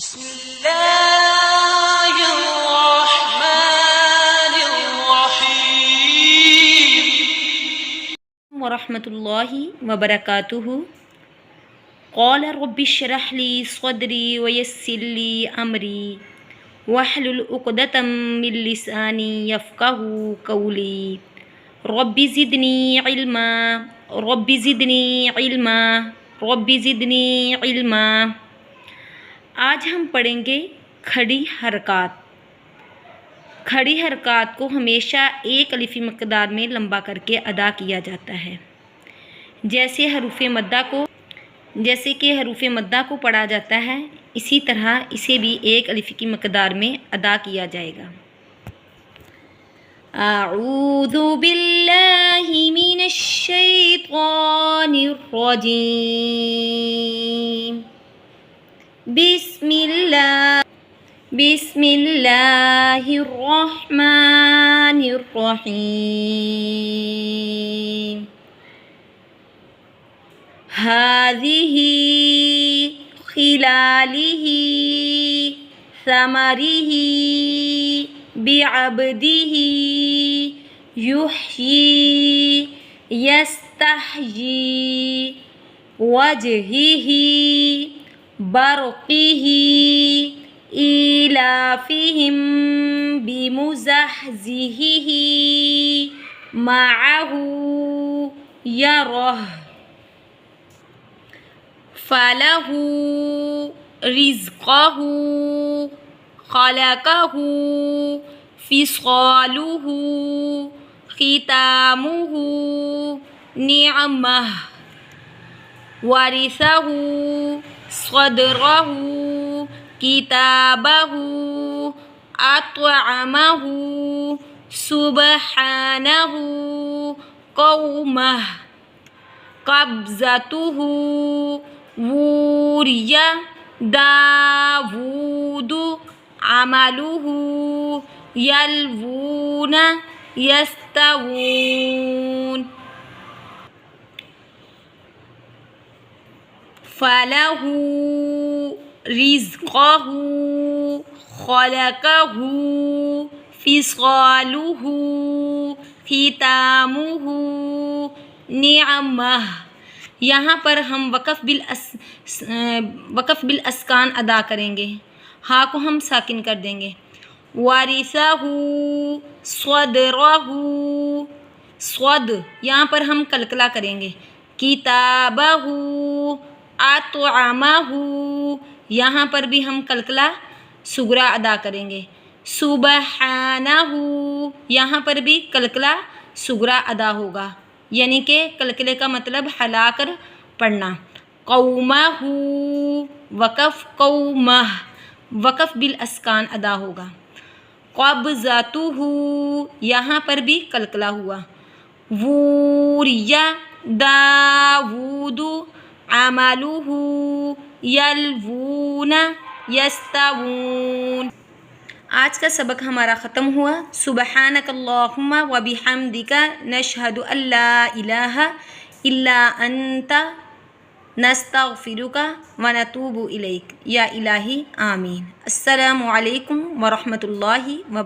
بسم اللہ الرحمن الرحیم ورحمۃ اللہ وبرکاتہ۔ قال رب اشرح لي صدری ويسر لي امری واحلل عقدۃ من لسانی یفقهوا قولی رب زدنی علما رب زدنی علما رب زدنی علما۔ آج ہم پڑھیں گے کھڑی حرکات۔ کھڑی حرکات کو ہمیشہ ایک الفی مقدار میں لمبا کر کے ادا کیا جاتا ہے، جیسے کہ حروف مدہ کو پڑھا جاتا ہے، اسی طرح اسے بھی ایک الفی کی مقدار میں ادا کیا جائے گا۔ اعوذ باللہ من الشیطان الرجیم، بسم اللہ الرحمن الرحیم۔ هذه خلاله ثمره بعبده يحيي يستحيي وجهه برقه إيلافهم بمزحزحه معه يره فله رزقه خلقه فصاله ختامه نعمه ورثه صدره كتابه أطعمه سبحانه قومه قبضته وري داود عمله يلوون يستوون فله رزقه خلقه فصاله ختامه نعمه۔ یہاں پر ہم وقف بالاسکان ادا کریں گے، ہاں کو ہم ساکن کر دیں گے۔ وارثہ صدرہ، صد یہاں پر ہم قلقلہ کریں گے۔ کتابہ اطعمہ، یہاں پر بھی ہم قلقلہ صغریٰ ادا کریں گے۔ سبحانہ، یہاں پر بھی قلقلہ صغریٰ ادا ہوگا، یعنی کہ قلقلے کا مطلب ہلا کر پڑھنا۔ قومہ، وقف قومہ، وقف بالاسکان ادا ہوگا۔ قبضتہ، یہاں پر بھی قلقلہ ہوا۔ وریا داود عملہ یلوون یستوون۔ آج کا سبق ہمارا ختم ہوا۔ سبحانک اللہم و بحمدک نشہد ان لا الہ الا انت نستغفرک و نتوب الیک یا الہی آمین۔ السلام علیکم ورحمۃ اللہ وبرکاتہ۔